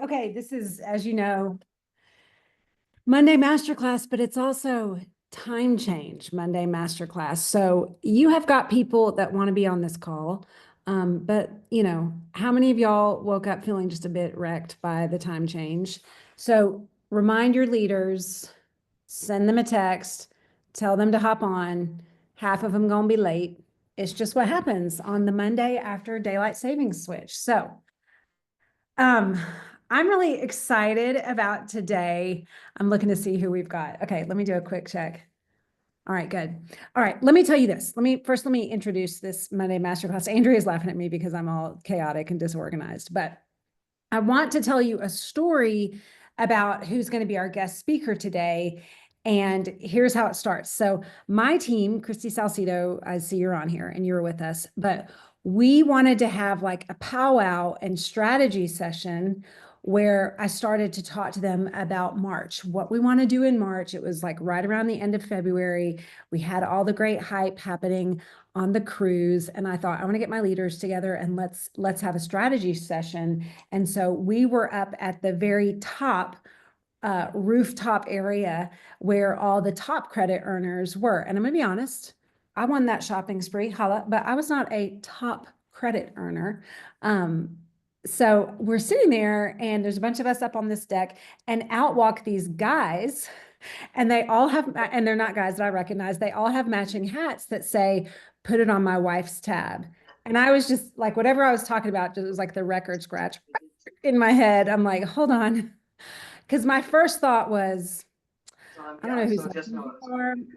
Okay, this is, as you know, Monday Masterclass, but it's also time change Monday Masterclass. So you have got people that want to be on this call. But how many of y'all woke up feeling just a bit wrecked by the time change? So remind your leaders, send them a text, tell them to hop on. Half of them gonna be late. It's just what happens on the Monday after daylight savings switch. So um, I'm really excited about today. I'm looking to see who we've got. Okay, let me do a quick check. All right, good. All right, let me tell you this. Let me introduce this Monday Masterclass. Andrea's laughing at me because I'm all chaotic and disorganized, but I want to tell you a story about who's going to be our guest speaker today. And here's how it starts. So my team, Christy Salcido, I see you're on here and you're with us, but we wanted to have like a powwow and strategy session where I started to talk to them about March, what we want to do in March. It was like right around the end of February. We had all the great hype happening on the cruise. And I thought, I want to get my leaders together and let's have a strategy session. And so we were up at the very top rooftop area where all the top credit earners were. And I'm gonna be honest, I won that shopping spree, holla, but I was not a top credit earner. So we're sitting there and there's a bunch of us up on this deck and out walk these guys and they all have, and they're not guys that I recognize, they all have matching hats that say, put it on my wife's tab. And I was just like, whatever I was talking about, it was like the record scratch in my head. I'm like, hold on. Because my first thought was, I don't know who's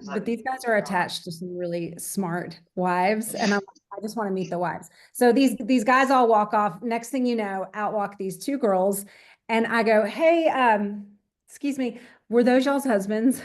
but these guys are attached to some really smart wives, and I just want to meet the wives. So these guys all walk off. Next thing you know, out walk these two girls, and I go, "Hey, excuse me, were those y'all's husbands?"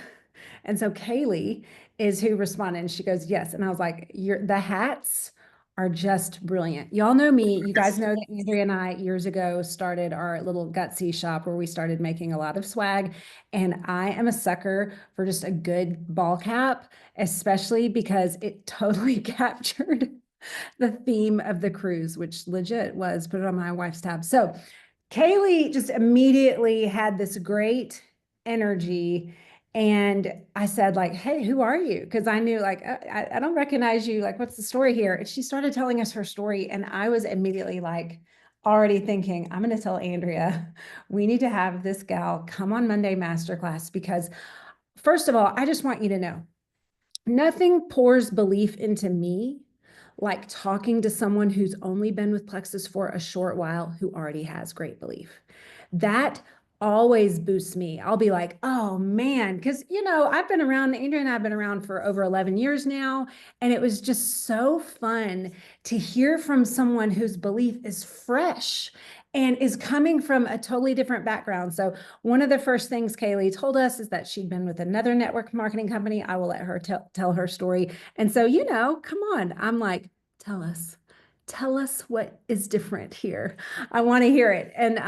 And so Kayleigh is who responded, and she goes, "Yes." And I was like, the hats are just brilliant. Y'all know me. You guys know that Andrea and I years ago started our little gutsy shop where we started making a lot of swag. And I am a sucker for just a good ball cap, especially because it totally captured the theme of the cruise, which legit was put it on my wife's tab. So Kayleigh just immediately had this great energy. And I said, like, hey, who are you? Because I knew, like, I don't recognize you. Like, what's the story here? And she started telling us her story. And I was immediately like, already thinking, I'm going to tell Andrea, we need to have this gal come on Monday Masterclass because, first of all, I just want you to know nothing pours belief into me like talking to someone who's only been with Plexus for a short while who already has great belief. That always boosts me. I'll be like, oh man, because I've been around, Andrea and I have been around for over 11 years now, and it was just so fun to hear from someone whose belief is fresh and is coming from a totally different background. So one of the first things Kayleigh told us is that she'd been with another network marketing company. I will let her tell her story. And so, come on. I'm like, tell us what is different here. I want to hear it. And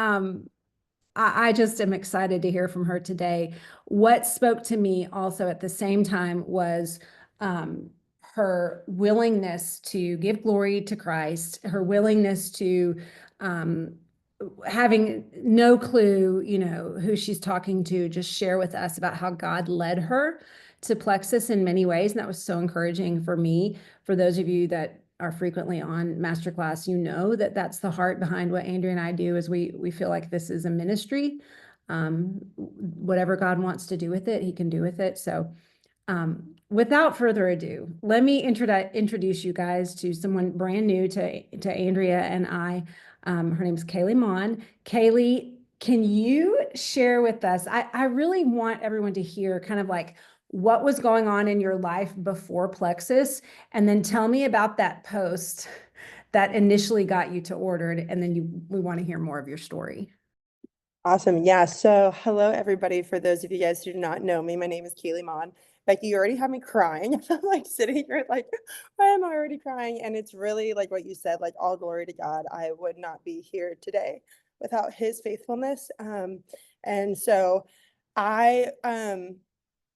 I just am excited to hear from her today. What spoke to me also at the same time was her willingness to give glory to Christ, her willingness to having no clue, who she's talking to, just share with us about how God led her to Plexus in many ways. And that was so encouraging for me. For those of you that are frequently on Masterclass, that that's the heart behind what Andrea and I do is we feel like this is a ministry. Whatever God wants to do with it, he can do with it. So without further ado, let me introduce you guys to someone brand new to Andrea and I. Her name is Kayleigh Mawn. Kayleigh, can you share with us? I really want everyone to hear kind of like what was going on in your life before Plexus, and then tell me about that post that initially got you to Ordered, and then we want to hear more of your story. Awesome. Yeah. So hello, everybody. For those of you guys who do not know me, my name is Kayleigh Mawn. Becky, you already have me crying. I'm like sitting here like, why am I already crying? And it's really like what you said, like all glory to God. I would not be here today without his faithfulness. And so I,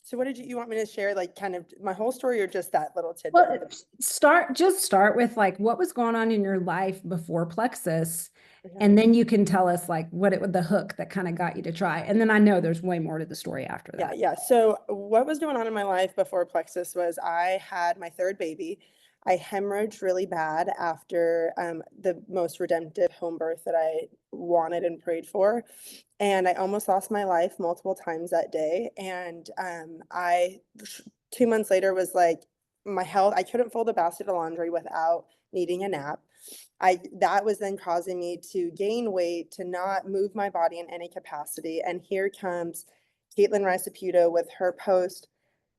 so what did you want me to share? Like kind of my whole story or just that little tidbit? Well, start with like what was going on in your life before Plexus And then you can tell us like the hook that kind of got you to try. And then I know there's way more to the story after Yeah, that. yeah. So what was going on in my life before Plexus was I had my third baby. I hemorrhaged really bad after the most redemptive home birth that I wanted and prayed for. And I almost lost my life multiple times that day. And 2 months later was like my health, I couldn't fold a basket of laundry without needing a nap. That was then causing me to gain weight, to not move my body in any capacity. And here comes Caitlin Rice with her post,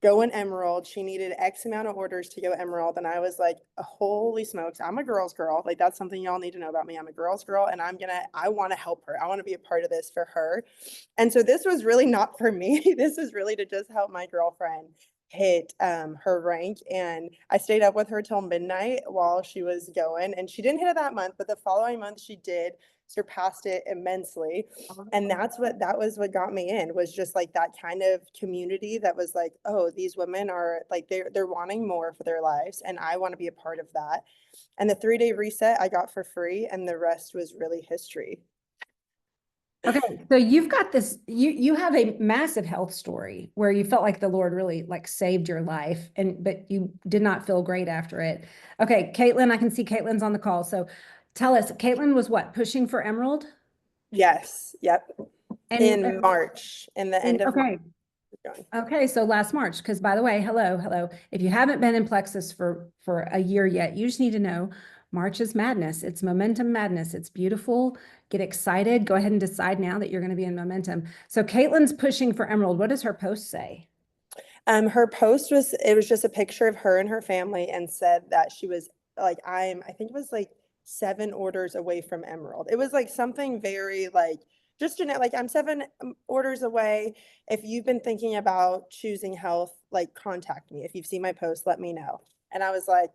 go in Emerald. She needed X amount of orders to go Emerald. And I was like, holy smokes, I'm a girl's girl. Like, that's something y'all need to know about me. I'm a girl's girl and I want to help her. I want to be a part of this for her. And so this was really not for me. This was really to just help my girlfriend hit her rank. And I stayed up with her till midnight while she was going. And she didn't hit it that month, but the following month she did, surpassed it immensely. And that was what got me in, was just like that kind of community that was like, oh, these women are like, they're wanting more for their lives, and I want to be a part of that. And the 3-day reset I got for free, and the rest was really history. Okay, so you've got this, you have a massive health story where you felt like the Lord really like saved your life, but you did not feel great after it. Okay, Caitlin, I can see Caitlin's on the call. So tell us, Caitlin was what, pushing for Emerald? Yes, yep. And In March, in the end of March. okay. Okay, so last March, because by the way, hello. If you haven't been in Plexus for a year yet, you just need to know March is madness. It's momentum madness. It's beautiful. Get excited. Go ahead and decide now that you're going to be in momentum. So Caitlin's pushing for Emerald. What does her post say? Her post was, it was just a picture of her and her family, and said that she was like, I think it was like 7 orders away from Emerald. It was like something very like, just to know, like, I'm 7 orders away. If you've been thinking about choosing health, like, contact me. If you've seen my post, let me know. And I was like,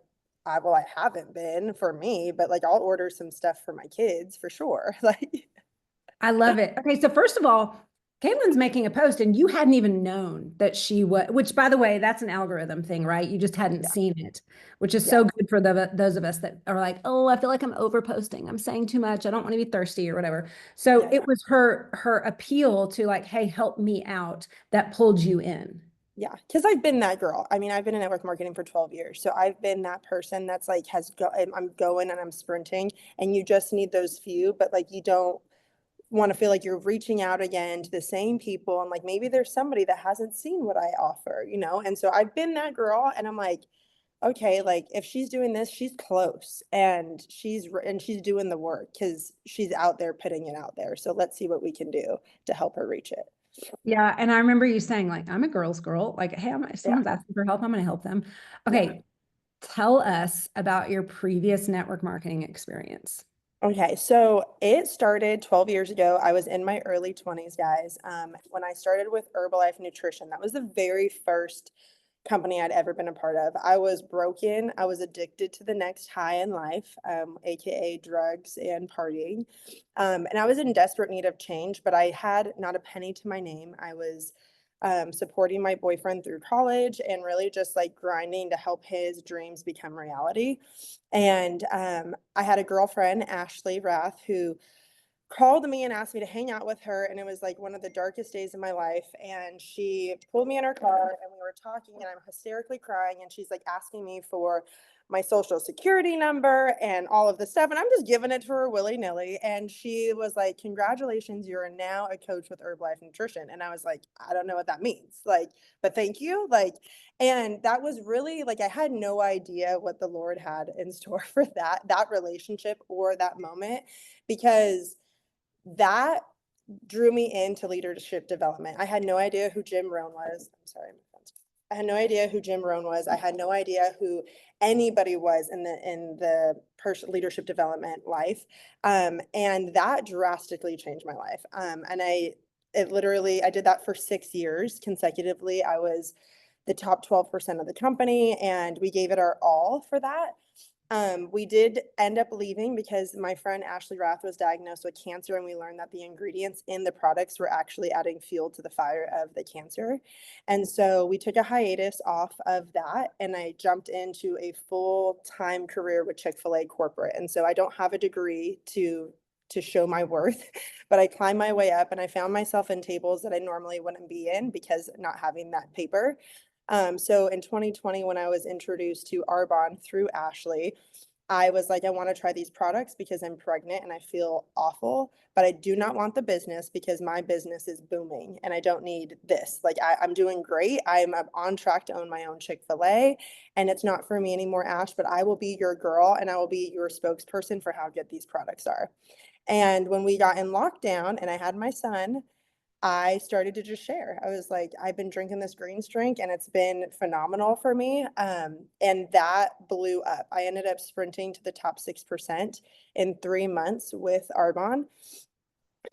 well, I haven't been for me, but like, I'll order some stuff for my kids for sure. Like, I love it. Okay, so first of all, Caitlin's making a post and you hadn't even known that she was, which by the way, that's an algorithm thing, right? You just hadn't yeah, seen it, which is yeah, so good for those of us that are like, oh, I feel like I'm over posting. I'm saying too much. I don't want to be thirsty or whatever. So yeah, it yeah. was her appeal to like, hey, help me out that pulled you in. Yeah, because I've been that girl. I mean, I've been in network marketing for 12 years. So I've been that person that's like, I'm going and I'm sprinting, and you just need those few, but like, you don't want to feel like you're reaching out again to the same people. And like, maybe there's somebody that hasn't seen what I offer. And so I've been that girl, and I'm like, okay, like, if she's doing this, she's close, and she's doing the work because she's out there putting it out there. So let's see what we can do to help her reach it. Yeah. And I remember you saying like, I'm a girl's girl. Like, hey, if Yeah. someone's asking for help, I'm going to help them. Yeah. Okay. Tell us about your previous network marketing experience. Okay, so it started 12 years ago. I was in my early 20s, guys. When I started with Herbalife Nutrition, that was the very first company I'd ever been a part of. I was broken. I was addicted to the next high in life, aka drugs and partying. And I was in desperate need of change, but I had not a penny to my name. I was supporting my boyfriend through college, and really just like grinding to help his dreams become reality. And I had a girlfriend, Ashley Rath, who called me and asked me to hang out with her. And it was like one of the darkest days of my life. And she pulled me in her car, and we were talking, and I'm hysterically crying. And she's like asking me for my social security number and all of this stuff. And I'm just giving it to her willy nilly. And she was like, congratulations, you're now a coach with Herbalife Nutrition. And I was like, I don't know what that means. Like, but thank you. Like, and that was really like, I had no idea what the Lord had in store for that relationship or that moment, because that drew me into leadership development. I had no idea who Jim Rohn was. I'm sorry, my phone's. I had no idea who Jim Rohn was. I had no idea who anybody was in the leadership development life, and that drastically changed my life. And I did that for 6 years consecutively. I was the top 12% of the company, and we gave it our all for that. We did end up leaving because my friend Ashley Rath was diagnosed with cancer, and we learned that the ingredients in the products were actually adding fuel to the fire of the cancer. And so we took a hiatus off of that, and I jumped into a full-time career with Chick-fil-A corporate. And so I don't have a degree to to show my worth, but I climbed my way up and I found myself in tables that I normally wouldn't be in because not having that paper. So in 2020, when I was introduced to Arbonne through Ashley, I was like, I want to try these products because I'm pregnant and I feel awful, but I do not want the business because my business is booming and I don't need this. Like, I'm doing great. I'm on track to own my own Chick-fil-A, and it's not for me anymore, Ash, but I will be your girl and I will be your spokesperson for how good these products are. And when we got in lockdown and I had my son, I started to just share. I was like, I've been drinking this greens drink and it's been phenomenal for me. And that blew up. I ended up sprinting to the top 6% in 3 months with Arbonne.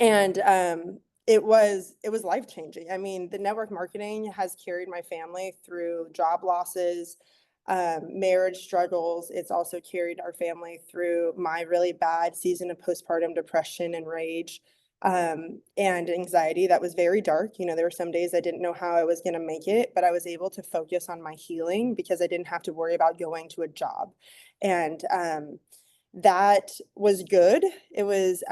And it was life changing. I mean, the network marketing has carried my family through job losses, marriage struggles. It's also carried our family through my really bad season of postpartum depression and rage, and anxiety that was very dark. You know, there were some days I didn't know how I was going to make it, but I was able to focus on my healing because I didn't have to worry about going to a job. And that was good. It was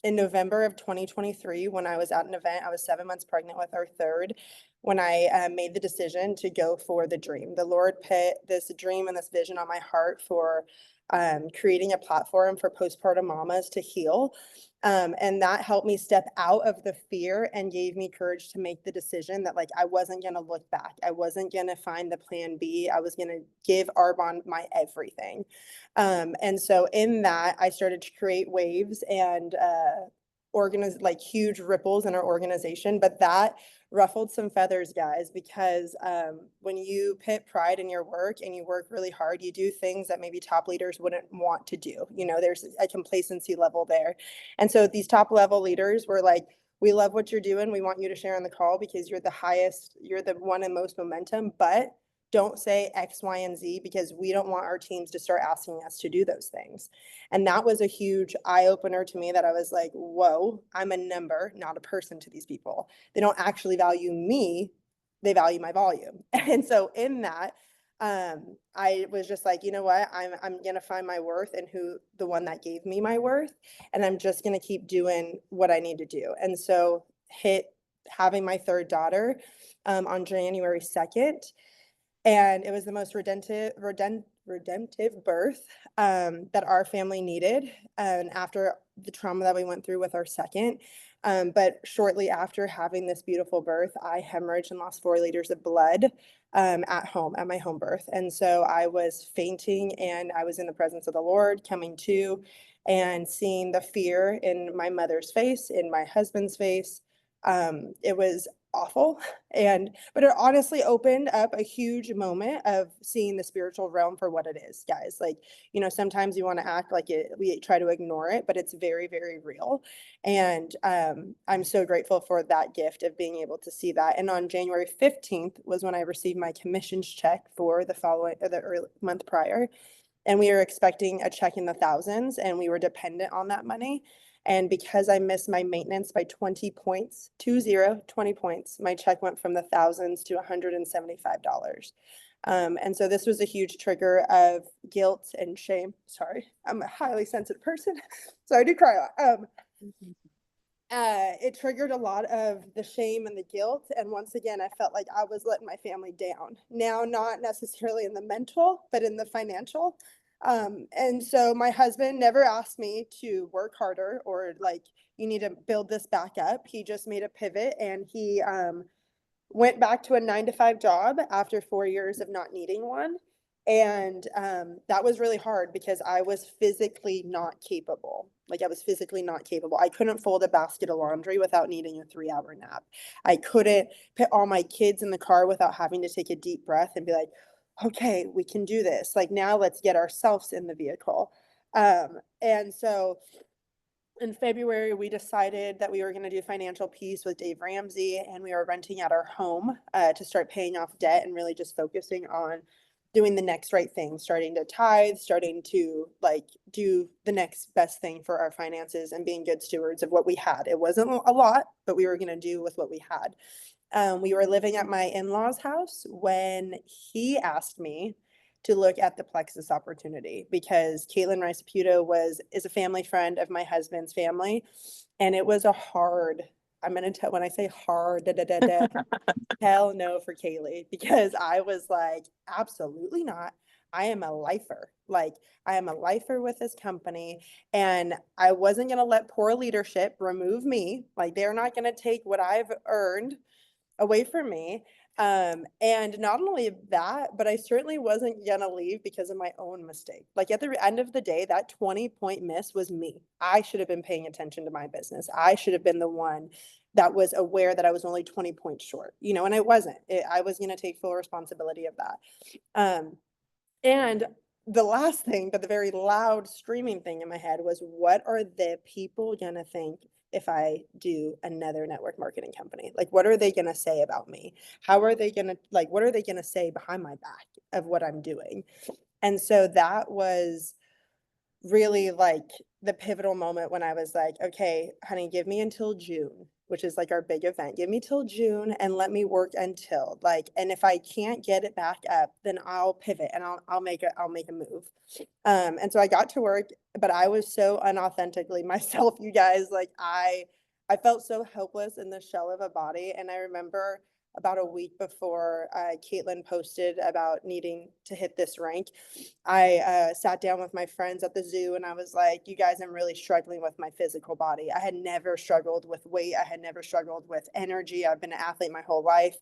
in November of 2023 when I was at an event. I was 7 months pregnant with our third when I made the decision to go for the dream. The Lord put this dream and this vision on my heart for creating a platform for postpartum mamas to heal. And that helped me step out of the fear and gave me courage to make the decision that, like, I wasn't going to look back. I wasn't going to find the plan B. I was going to give Arbonne my everything. And so in that, I started to create waves and organize like huge ripples in our organization. But that ruffled some feathers, guys, because when you put pride in your work and you work really hard, you do things that maybe top leaders wouldn't want to do. You know, there's a complacency level there. And so these top level leaders were like, we love what you're doing. We want you to share on the call because you're the highest, you're the one in most momentum, but don't say X, Y, and Z because we don't want our teams to start asking us to do those things. And that was a huge eye opener to me that I was like, whoa, I'm a number, not a person to these people. They don't actually value me, they value my volume. And so in that, I was just like, you know what, I'm gonna find my worth in who the one that gave me my worth, and I'm just gonna keep doing what I need to do. And so hit having my third daughter on January 2nd, and it was the most redemptive birth that our family needed. And after the trauma that we went through with our second, but shortly after having this beautiful birth, I hemorrhaged and lost 4 liters of blood at home, at my home birth. And so I was fainting and I was in the presence of the Lord coming to and seeing the fear in my mother's face, in my husband's face. It was awful. But it honestly opened up a huge moment of seeing the spiritual realm for what it is, guys. Like, you know, sometimes you want to act like it, we try to ignore it, but it's very, very real. And I'm so grateful for that gift of being able to see that. And on January 15th was when I received my commissions check for the month prior. And we were expecting a check in the thousands and we were dependent on that money. And because I missed my maintenance by 20 points, 20 points, my check went from the thousands to $175. And so this was a huge trigger of guilt and shame. Sorry, I'm a highly sensitive person. So I do cry a lot. It triggered a lot of the shame and the guilt. And once again, I felt like I was letting my family down. Now, not necessarily in the mental, but in the financial. And so my husband never asked me to work harder or like, you need to build this back up. He just made a pivot and he went back to a 9 to 5 job after 4 years of not needing one. And that was really hard because I was physically not capable. Like I was physically not capable. I couldn't fold a basket of laundry without needing a 3-hour nap. I couldn't put all my kids in the car without having to take a deep breath and be like, okay, we can do this. Like now let's get ourselves in the vehicle. And so in February, we decided that we were going to do financial peace with Dave Ramsey, and we were renting out our home to start paying off debt and really just focusing on doing the next right thing, starting to tithe, starting to like do the next best thing for our finances and being good stewards of what we had. It wasn't a lot, but we were going to do with what we had. We were living at my in-laws' house when he asked me to look at the Plexus opportunity, because Kayleigh Mawn is a family friend of my husband's family. And it was a hard, I'm going to tell, when I say hard, hell no for Kayleigh, because I was like, absolutely not. I am a lifer. Like, I am a lifer with this company, and I wasn't going to let poor leadership remove me. Like, they're not going to take what I've earned away from me. And not only that, but I certainly wasn't gonna leave because of my own mistake. Like, at the end of the day, that 20-point miss was me. I should have been paying attention to my business. I should have been the one that was aware that I was only 20 points short, and I wasn't. I was gonna take full responsibility of that. Um, and the last thing, but the very loud streaming thing in my head was, what are the people gonna think if I do another network marketing company? Like, what are they gonna say about me? How are they gonna, like, what are they gonna say behind my back of what I'm doing? And so that was really like the pivotal moment when I was like, okay, honey, give me until June, which is like our big event. Give me till June and let me work until, like, and if I can't get it back up, then I'll pivot and I'll make a move. And so I got to work, but I was so unauthentically myself, you guys. Like, I felt so helpless in the shell of a body. And I remember about a week before Caitlin posted about needing to hit this rank, I sat down with my friends at the zoo and I was like, you guys, I'm really struggling with my physical body. I had never struggled with weight. I had never struggled with energy. I've been an athlete my whole life.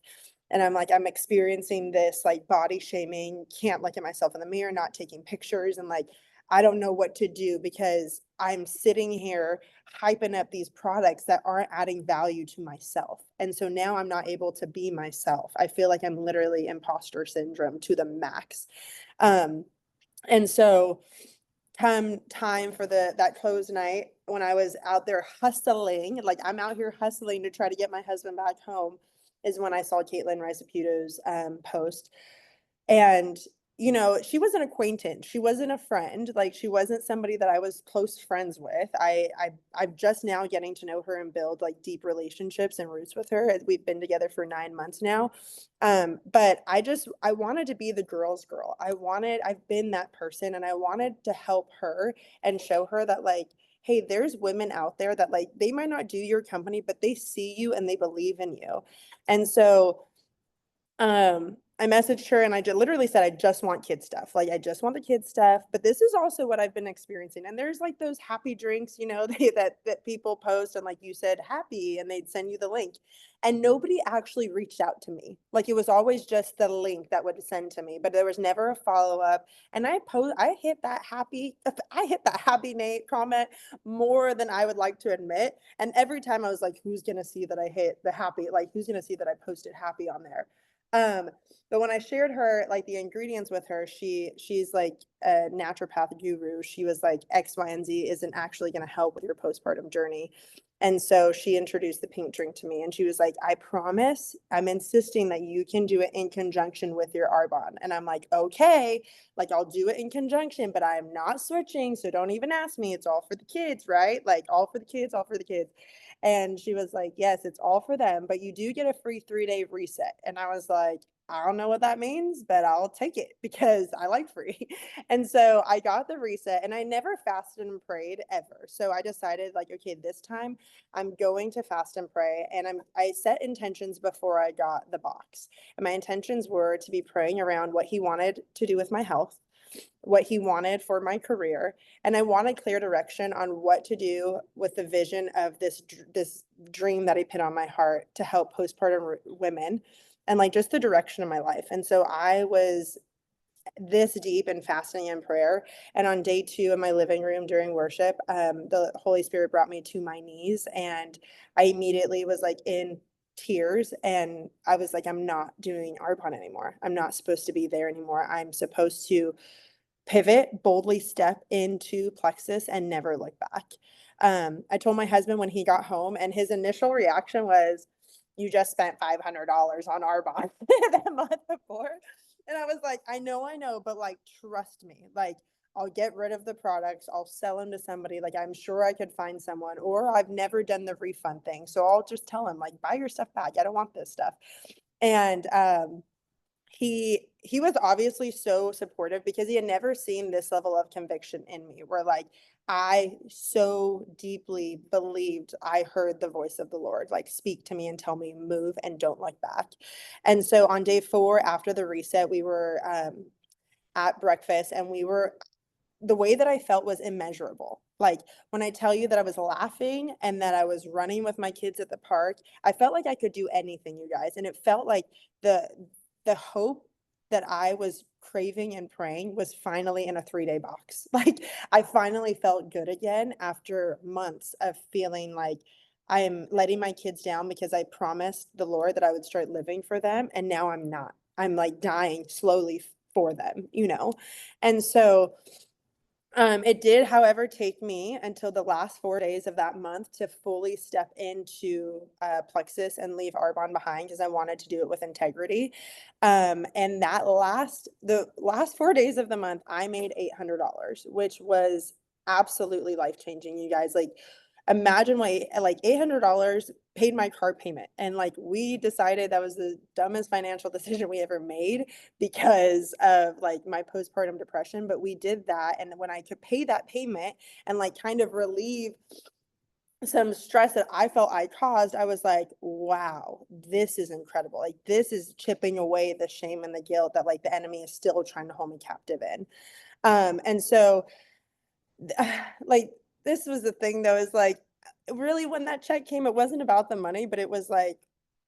And I'm like, I'm experiencing this like body shaming, can't look at myself in the mirror, not taking pictures. And like, I don't know what to do because I'm sitting here hyping up these products that aren't adding value to myself. And so now I'm not able to be myself. I feel like I'm literally imposter syndrome to the max. And so come time for that close night, when I was out there hustling, like I'm out here hustling to try to get my husband back home, is when I saw Caitlin Riceputo's post. And, she was an acquaintance. She wasn't a friend. Like, she wasn't somebody that I was close friends with. I'm just now getting to know her and build like deep relationships and roots with her. We've been together for 9 months now. But I wanted to be the girl's girl. I've been that person, and I wanted to help her and show her that, like, hey, there's women out there that, like, they might not do your company, but they see you and they believe in you. And so I messaged her and I literally said, I just want kid stuff. Like, I just want the kid stuff. But this is also what I've been experiencing. And there's like those happy drinks, that people post, and like you said, happy, and they'd send you the link. And nobody actually reached out to me. Like, it was always just the link that would send to me, but there was never a follow-up. And I hit that happy Nate comment more than I would like to admit. And every time I was like, who's gonna see that I hit the happy? Like, who's gonna see that I posted happy on there? But when I shared her, like, the ingredients with her, she's like a naturopath guru. She was like, X, Y, and Z isn't actually going to help with your postpartum journey. And so she introduced the pink drink to me, and she was like, I promise, I'm insisting that you can do it in conjunction with your Arbonne. And I'm like, okay, like, I'll do it in conjunction, but I'm not switching. So don't even ask me. It's all for the kids, right? Like, all for the kids, all for the kids. And she was like, yes, it's all for them, but you do get a free 3-day reset. And I was like, I don't know what that means, but I'll take it because I like free. And so I got the reset, and I never fasted and prayed ever. So I decided, like, okay, this time I'm going to fast and pray. And I set intentions before I got the box. And my intentions were to be praying around what he wanted to do with my health, what he wanted for my career, and I wanted clear direction on what to do with the vision of this dream that he put on my heart to help postpartum women, and like just the direction of my life. And so I was this deep in fasting and prayer. And on day 2 in my living room during worship, the Holy Spirit brought me to my knees, and I immediately was like in tears, and I was like, I'm not doing Arbonne anymore. I'm not supposed to be there anymore. I'm supposed to pivot, boldly step into Plexus, and never look back. I told my husband when he got home, and his initial reaction was, you just spent $500 on Arbonne the month before. And I was like, I know, but like, trust me, like, I'll get rid of the products. I'll sell them to somebody. Like, I'm sure I could find someone, or I've never done the refund thing. So I'll just tell him, like, buy your stuff back. I don't want this stuff. And he was obviously so supportive because he had never seen this level of conviction in me, where like I so deeply believed I heard the voice of the Lord, like speak to me and tell me move and don't look back. And so on day 4 after the reset, we were at breakfast, and we were the way that I felt was immeasurable. Like when I tell you that I was laughing and that I was running with my kids at the park, I felt like I could do anything, you guys. And it felt like the the hope that I was craving and praying was finally in a 3-day box. Like I finally felt good again after months of feeling like I am letting my kids down because I promised the Lord that I would start living for them, and now I'm not. I'm like dying slowly for them, you know? And so it did, however, take me until the last 4 days of that month to fully step into, Plexus and leave Arbonne behind, because I wanted to do it with integrity. And the last 4 days of the month, I made $800, which was absolutely life-changing, you guys. Like, imagine what like, $800 paid my car payment, and, like, we decided that was the dumbest financial decision we ever made because of like my postpartum depression. But we did that. And when I could pay that payment and like kind of relieve some stress that I felt I caused, I was like, wow, this is incredible. Like, this is chipping away the shame and the guilt that like the enemy is still trying to hold me captive in. And so like this was the thing though, is like really when that check came, it wasn't about the money, but it was like,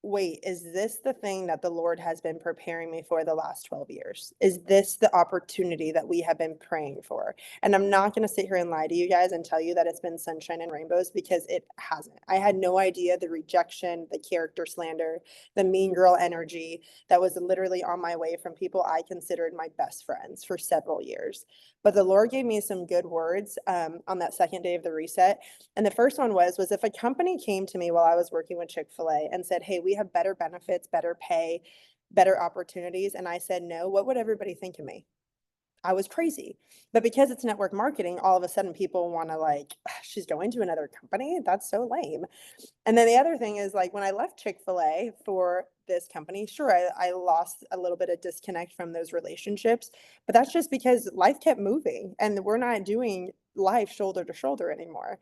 wait, is this the thing that the Lord has been preparing me for the last 12 years? Is this the opportunity that we have been praying for? And I'm not going to sit here and lie to you guys and tell you that it's been sunshine and rainbows, because it hasn't. I had no idea the rejection, the character slander, the mean girl energy that was literally on my way from people I considered my best friends for several years. But the Lord gave me some good words on that second day of the reset. And the first one was if a company came to me while I was working with Chick-fil-A and said, hey, we have better benefits, better pay, better opportunities, and I said no, what would everybody think of me? I was crazy. But because it's network marketing, all of a sudden people want to like, she's going to another company? That's so lame. And then the other thing is, like, when I left Chick-fil-A for this company, sure, I lost a little bit of disconnect from those relationships, but that's just because life kept moving and we're not doing life shoulder to shoulder anymore.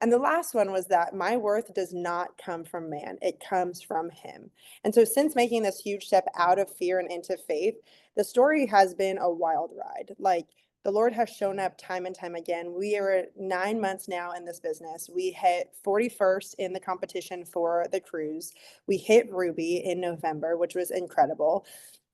And the last one was that my worth does not come from man, it comes from him. And so since making this huge step out of fear and into faith, the story has been a wild ride. Like, the Lord has shown up time and time again. We are 9 months now in this business. We hit 41st in the competition for the cruise. We hit Ruby in November, which was incredible.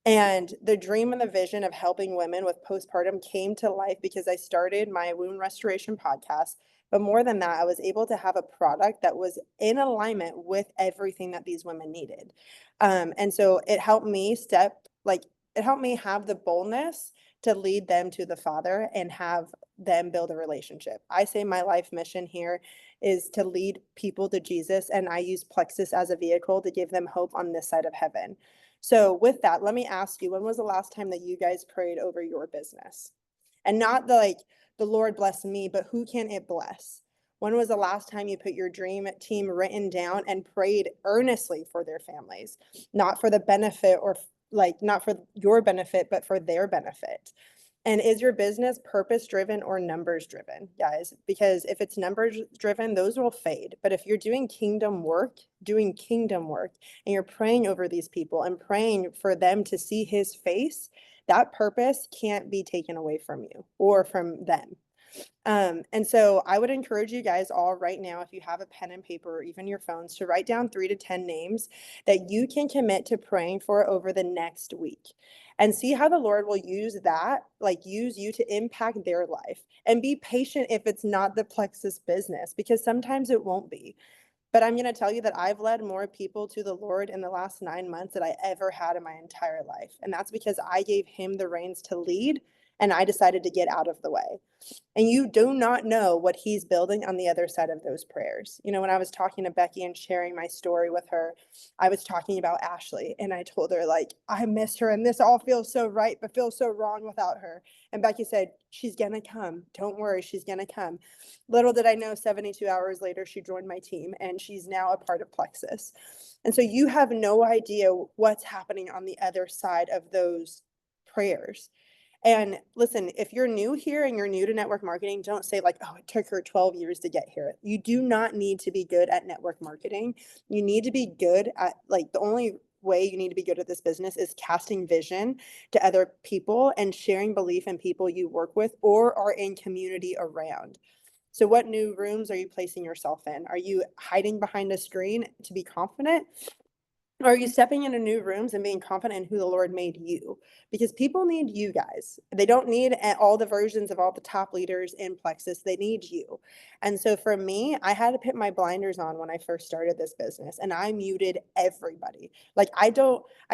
And the dream and the vision of helping women with postpartum came to life because I started my wound restoration podcast. But more than that, I was able to have a product that was in alignment with everything that these women needed. And so it helped me have the boldness to lead them to the Father and have them build a relationship. I say my life mission here is to lead people to Jesus, and I use Plexus as a vehicle to give them hope on this side of heaven. So with that, let me ask you, when was the last time that you guys prayed over your business? And not the Lord bless me, but who can it bless? When was the last time you put your dream team written down and prayed earnestly for their families, not for the benefit or like not for your benefit, but for their benefit? And is your business purpose driven or numbers driven, guys? Because if it's numbers driven, those will fade. But if you're doing kingdom work, and you're praying over these people and praying for them to see his face, that purpose can't be taken away from you or from them. And so I would encourage you guys all right now, if you have a pen and paper or even your phones, to write down 3 to 10 names that you can commit to praying for over the next week, and see how the Lord will use that, like use you to impact their life. And be patient if it's not the Plexus business, because sometimes it won't be. But I'm going to tell you that I've led more people to the Lord in the last 9 months than I ever had in my entire life. And that's because I gave him the reins to lead, and I decided to get out of the way. And you do not know what he's building on the other side of those prayers. You know, when I was talking to Becky and sharing my story with her, I was talking about Ashley, and I told her, like, I miss her and this all feels so right, but feels so wrong without her. And Becky said, she's going to come. Don't worry, she's going to come. Little did I know, 72 hours later, she joined my team and she's now a part of Plexus. And so you have no idea what's happening on the other side of those prayers. And listen, if you're new here and you're new to network marketing, don't say like, oh, it took her 12 years to get here. You do not need to be good at network marketing. You need to be good at, like, the only way you need to be good at this business is casting vision to other people and sharing belief in people you work with or are in community around. So what new rooms are you placing yourself in? Are you hiding behind a screen to be confident? Or are you stepping into new rooms and being confident in who the Lord made you? Because people need you guys. They don't need all the versions of all the top leaders in Plexus. They need you. And so for me, I had to put my blinders on when I first started this business, and I muted everybody. Like, I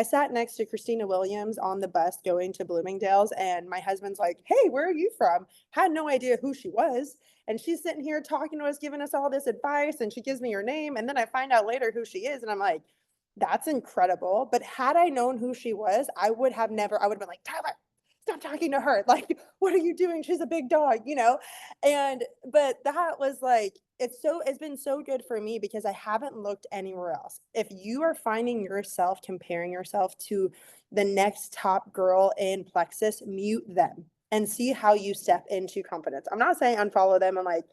sat next to Christina Williams on the bus going to Bloomingdale's, and my husband's like, hey, where are you from? Had no idea who she was. And she's sitting here talking to us, giving us all this advice, and she gives me her name. And then I find out later who she is, and I'm like, that's incredible. But had I known who she was, I would have been like, Tyler, stop talking to her. Like, what are you doing? She's a big dog, you know? But that was like, it's been so good for me because I haven't looked anywhere else. If you are finding yourself comparing yourself to the next top girl in Plexus, mute them and see how you step into confidence. I'm not saying unfollow them and like,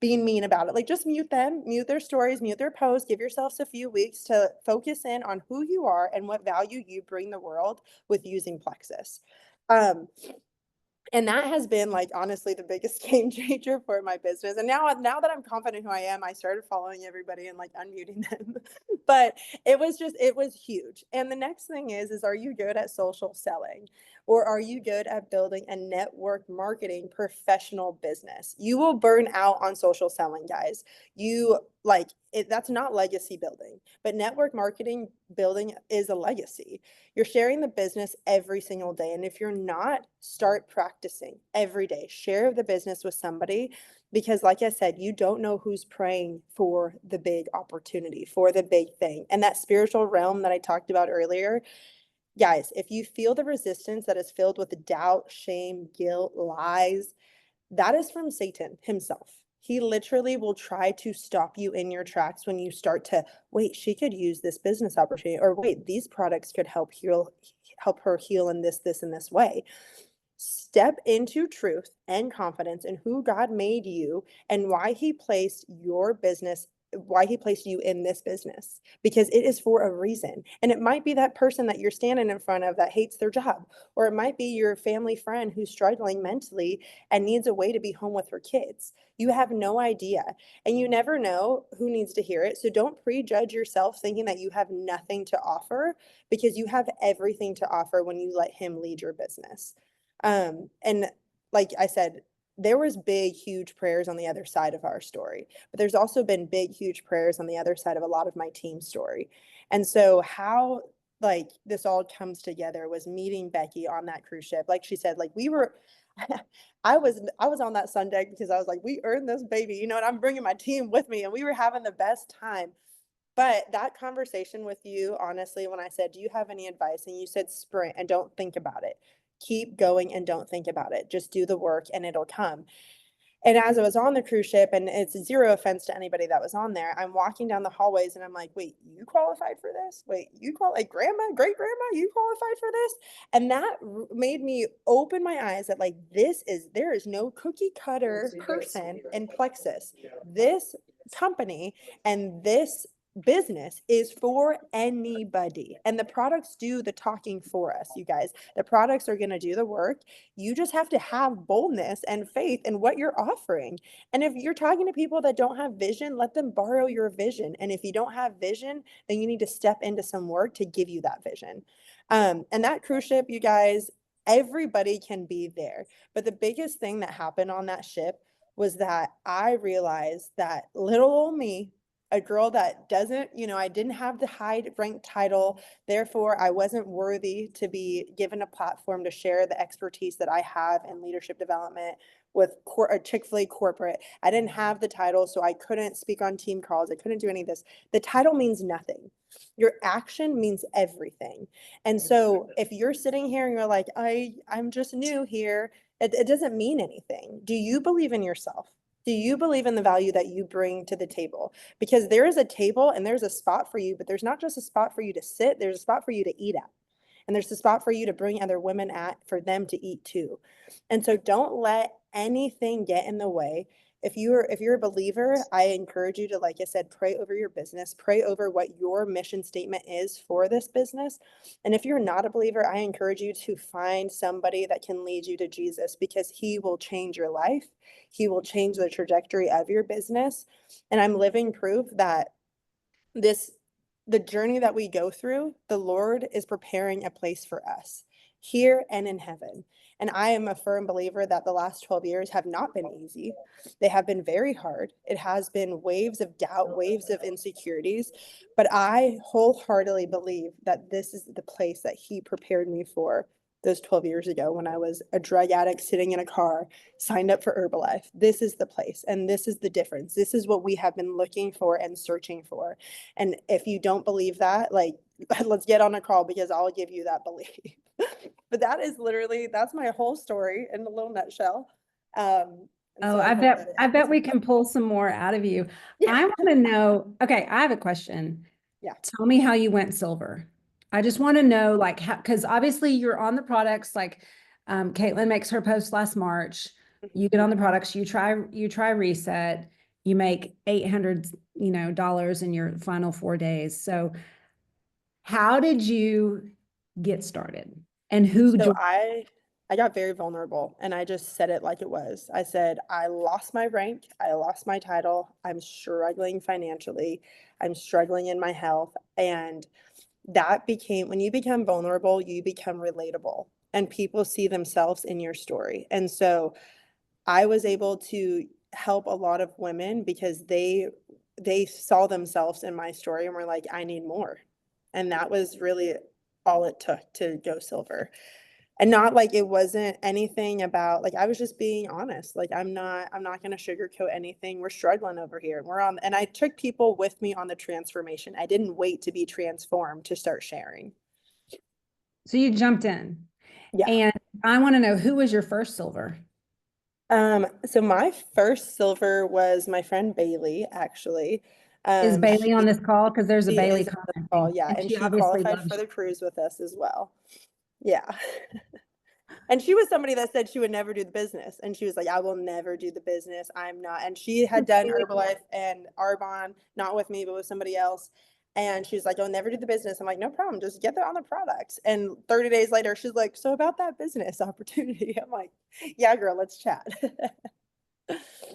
being mean about it. Like, just mute them, mute their stories, mute their posts, give yourselves a few weeks to focus in on who you are and what value you bring the world with using Plexus. Um, and that has been, like, honestly the biggest game changer for my business. And now that I'm confident who I am, I started following everybody and like unmuting them. But it was huge. And the next thing is are you good at social selling? Or are you good at building a network marketing professional business? You will burn out on social selling, guys. You like it, that's not legacy building, but network marketing building is a legacy. You're sharing the business every single day. And if you're not, start practicing every day. Share the business with somebody because, like I said, you don't know who's praying for the big opportunity, for the big thing. And that spiritual realm that I talked about earlier, guys, if you feel the resistance that is filled with doubt, shame, guilt, lies, that is from Satan himself. He literally will try to stop you in your tracks when you start to, wait, she could use this business opportunity, or wait, these products could help her heal in this, and this way. Step into truth and confidence in who God made you and why he placed you in this business, because it is for a reason. And it might be that person that you're standing in front of that hates their job, or it might be your family friend who's struggling mentally and needs a way to be home with her kids. You have no idea, and you never know who needs to hear it. So don't prejudge yourself thinking that you have nothing to offer, because you have everything to offer when you let him lead your business. And like I said, there was big, huge prayers on the other side of our story, but there's also been big, huge prayers on the other side of a lot of my team's story. And so how like this all comes together was meeting Becky on that cruise ship. Like she said, like we were, I was on that sun deck because I was like, we earned this baby, you know, and I'm bringing my team with me, and we were having the best time. But that conversation with you, honestly, when I said, do you have any advice? And you said, sprint and don't think about it. Keep going and don't think about it. Just do the work and it'll come. And as I was on the cruise ship, and it's zero offense to anybody that was on there, I'm walking down the hallways and I'm like, wait, you qualified for this? Wait, you like grandma, great grandma, you qualified for this? And that made me open my eyes that like, there is no cookie cutter person in Plexus. This company and this business is for anybody, and the products do the talking for us. You guys, the products are going to do the work. You just have to have boldness and faith in what you're offering. And if you're talking to people that don't have vision, let them borrow your vision. And if you don't have vision, then you need to step into some work to give you that vision. And that cruise ship, you guys, everybody can be there, but the biggest thing that happened on that ship was that I realized that little old me a girl that doesn't, I didn't have the high ranked title. Therefore, I wasn't worthy to be given a platform to share the expertise that I have in leadership development with a Chick-fil-A corporate. I didn't have the title, so I couldn't speak on team calls. I couldn't do any of this. The title means nothing. Your action means everything. And so if you're sitting here and you're like, I'm just new here, it doesn't mean anything. Do you believe in yourself? Do you believe in the value that you bring to the table? Because there is a table and there's a spot for you, but there's not just a spot for you to sit, there's a spot for you to eat at. And there's a spot for you to bring other women at for them to eat too. And so don't let anything get in the way. If you're a believer, I encourage you to, like I said, pray over your business, pray over what your mission statement is for this business. And if you're not a believer, I encourage you to find somebody that can lead you to Jesus, because he will change your life. He will change the trajectory of your business. And I'm living proof that this the journey that we go through, the Lord is preparing a place for us here and in heaven. And I am a firm believer that the last 12 years have not been easy. They have been very hard. It has been waves of doubt, waves of insecurities, but I wholeheartedly believe that this is the place that he prepared me for those 12 years ago when I was a drug addict sitting in a car, signed up for Herbalife. This is the place, and this is the difference. This is what we have been looking for and searching for. And if you don't believe that, like, let's get on a call, because I'll give you that belief. But that's my whole story in a little nutshell. Oh, So I I hope that bet it I bet helps. we can pull some more out of you. Yeah. I want to know, okay, I have a question. Yeah. Tell me how you went silver. I just want to know, like, how, because obviously you're on the products, like Caitlin makes her post last March. Mhm. You get on the products, you try reset, you make $800, dollars in your final 4 days. So how did you get started? And who So joined? I got very vulnerable, and I just said it like it was. I said, I lost my rank, I lost my title, I'm struggling financially, I'm struggling in my health. And that became, when you become vulnerable, you become relatable, and people see themselves in your story. And so I was able to help a lot of women because they saw themselves in my story and were like, I need more. And that was really all it took to go silver. And not like it wasn't anything about, like, I was just being honest. Like, I'm not going to sugarcoat anything. We're struggling over here. And I took people with me on the transformation. I didn't wait to be transformed to start sharing. So you jumped in. Yeah. And I want to know, who was your first silver? So my first silver was my friend Bailey, actually. Is Bailey on She this call? Because there's a she Bailey is on the call, commenting, yeah, and and she she obviously qualified loves for you. the cruise with us as well. Yeah. And she was somebody that said she would never do the business. And she was like, I will never do the business. I'm not. And she had done Herbalife and Arbonne, not with me, but with somebody else. And she was like, I'll never do the business. I'm like, no problem. Just get there on the products. And 30 days later, she's like, so about that business opportunity. I'm like, yeah, girl, let's chat.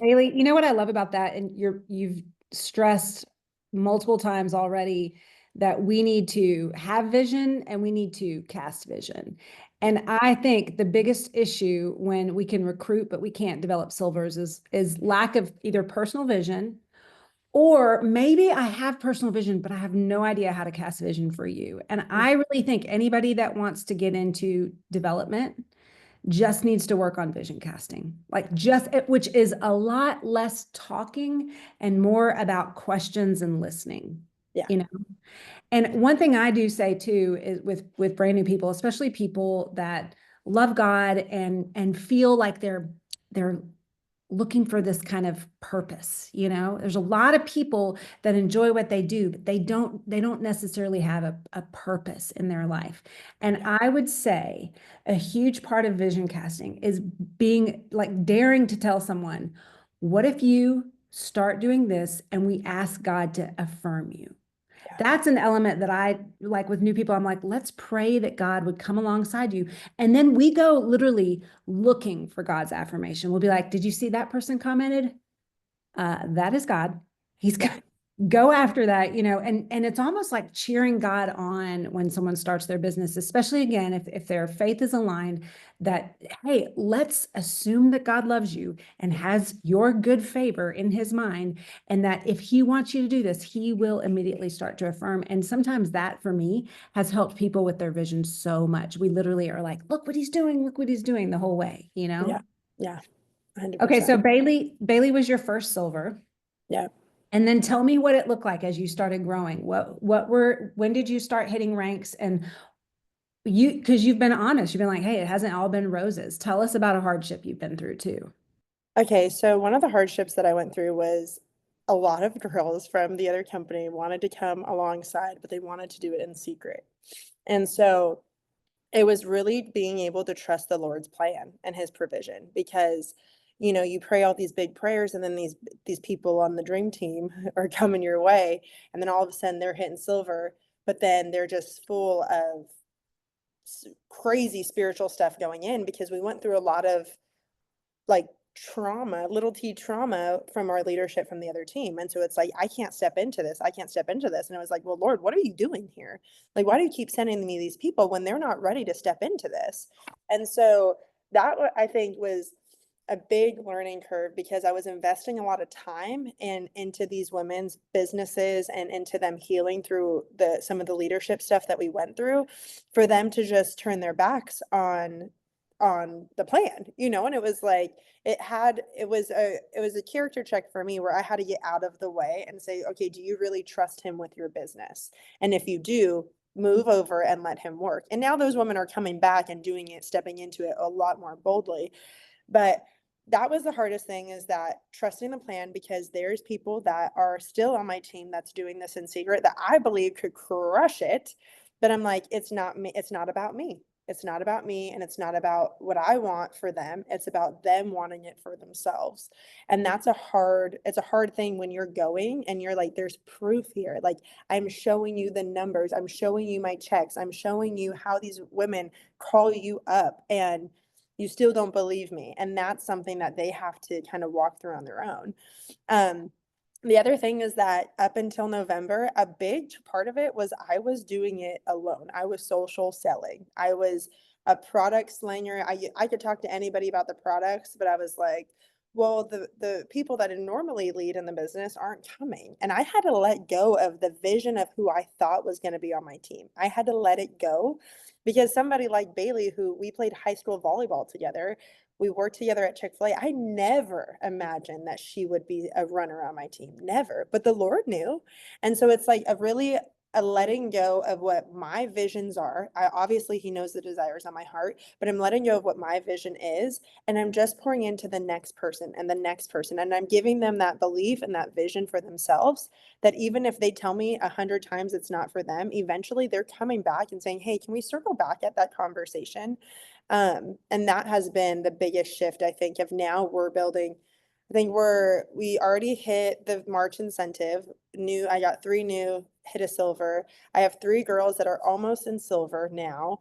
Bailey, you know what I love about that? And you've stressed multiple times already that we need to have vision and we need to cast vision. And I think the biggest issue when we can recruit, but we can't develop silvers is lack of either personal vision, or maybe I have personal vision, but I have no idea how to cast vision for you. And I really think anybody that wants to get into development just needs to work on vision casting, like which is a lot less talking and more about questions and listening, Yeah. you know? And one thing I do say too is with brand new people, especially people that love God and feel like they're looking for this kind of purpose. There's a lot of people that enjoy what they do, but they don't necessarily have a purpose in their life. And I would say a huge part of vision casting is being like daring to tell someone, what if you start doing this and we ask God to affirm you? That's an element that I like with new people. I'm like, let's pray that God would come alongside you. And then we go literally looking for God's affirmation. We'll be like, did you see that person commented? That is God. He's Yeah. good. go after that, and it's almost like cheering God on when someone starts their business, especially again, if their faith is aligned, that, hey, let's assume that God loves you and has your good favor in his mind. And that if he wants you to do this, he will immediately start to affirm. And sometimes that for me has helped people with their vision so much. We literally are like, look what he's doing the whole way, Yeah. Yeah. Okay, 100%. so Bailey was your first silver. Yeah. And then tell me what it looked like as you started growing. When did you start hitting ranks? And because you've been honest, you've been like, hey, it hasn't all been roses. Tell us about a hardship you've been through too. Okay, so one of the hardships that I went through was a lot of girls from the other company wanted to come alongside, but they wanted to do it in secret. And so it was really being able to trust the Lord's plan and his provision because you pray all these big prayers and then these people on the dream team are coming your way and then all of a sudden they're hitting silver, but then they're just full of crazy spiritual stuff going in because we went through a lot of like trauma, little t trauma from our leadership from the other team. And so it's like, I can't step into this. I can't step into this. And I was like, well, Lord, what are you doing here? Like, why do you keep sending me these people when they're not ready to step into this? And so that I think was a big learning curve because I was investing a lot of time into these women's businesses and into them healing through some of the leadership stuff that we went through for them to just turn their backs on the plan, and it was like it was a character check for me where I had to get out of the way and say, okay, do you really trust him with your business? And if you do, move over and let him work. And now those women are coming back and doing it, stepping into it a lot more boldly. But that was the hardest thing, is that trusting the plan, because there's people that are still on my team that's doing this in secret that I believe could crush it. But I'm like, it's not me, it's not about me. It's not about me, and it's not about what I want for them. It's about them wanting it for themselves. And it's a hard thing when you're going and you're like, there's proof here. Like, I'm showing you the numbers, I'm showing you my checks, I'm showing you how these women call you up, and you still don't believe me. And that's something that they have to kind of walk through on their own. Um, the other thing is that up until November, a big part of it was I was doing it alone. I was social selling. I was a product slinger. I could talk to anybody about the products, but I was like, well, the people that normally lead in the business aren't coming. And I had to let go of the vision of who I thought was going to be on my team. I had to let it go because somebody like Bailey, who we played high school volleyball together, we worked together at Chick-fil-A. I never imagined that she would be a runner on my team. Never. But the Lord knew. And so it's like a letting go of what my visions are. Obviously he knows the desires on my heart, but I'm letting go of what my vision is, and I'm just pouring into the next person and the next person, and I'm giving them that belief and that vision for themselves, that even if they tell me 100 times it's not for them, eventually they're coming back and saying, hey, can we circle back at that conversation? And that has been the biggest shift, I think, of now we're building. I think we already hit the March incentive. I got 3 new, hit a silver. I have 3 girls that are almost in silver now.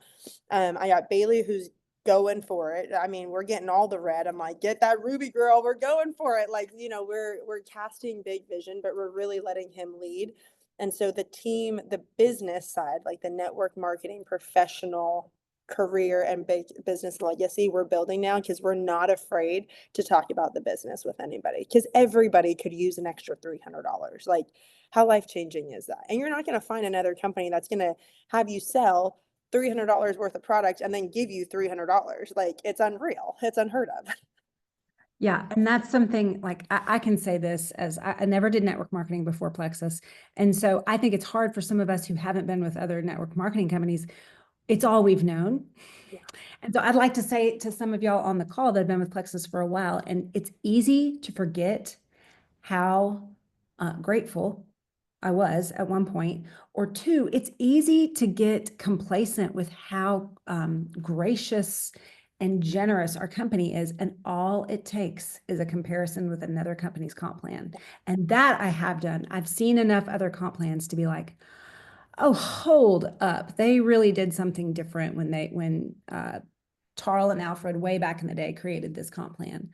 I got Bailey, who's going for it. I mean, we're getting all the red. I'm like, get that Ruby girl, we're going for it. Like, we're casting big vision, but we're really letting him lead. And so the team, the business side, like the network marketing, professional career and big business legacy we're building now, because we're not afraid to talk about the business with anybody, because everybody could use an extra $300. Like, how life-changing is that? And you're not going to find another company that's going to have you sell $300 worth of product and then give you $300. Like, it's unreal. It's unheard of. Yeah. And that's something like I can say this, as I never did network marketing before Plexus. And so I think it's hard for some of us who haven't been with other network marketing companies. It's all we've known. Yeah. And so I'd like to say to some of y'all on the call that have been with Plexus for a while, and it's easy to forget how grateful I was at one point, or two, it's easy to get complacent with how gracious and generous our company is. And all it takes is a comparison with another company's comp plan. And that I have done. I've seen enough other comp plans to be like, oh, hold up. They really did something different when Tarl and Alfred way back in the day created this comp plan.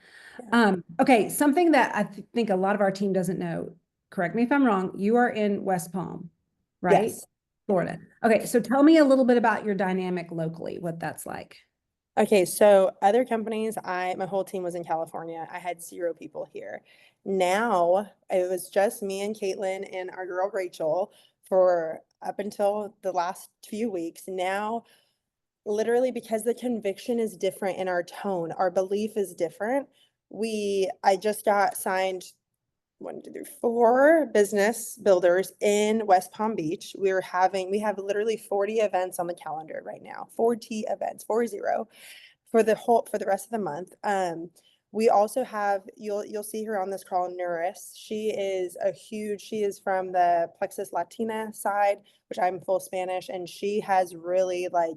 Yeah. Okay, something that I think a lot of our team doesn't know. correct me if I'm wrong, you are in West Palm, right? Yes. Florida. Okay, so tell me a little bit about your dynamic locally, what that's like. Okay, so other companies, my whole team was in California. I had 0 people here. Now it was just me and Caitlin and our girl Rachel for up until the last few weeks. Now, literally, because the conviction is different in our tone, our belief is different. I just got signed 1, 2, 3, 4 business builders in West Palm Beach. We have literally 40 events on the calendar right now, 40 events, 40 for the rest of the month. We also have you'll see her on this call, Nuris. She is from the Plexus Latina side, which I'm full Spanish, and she has really like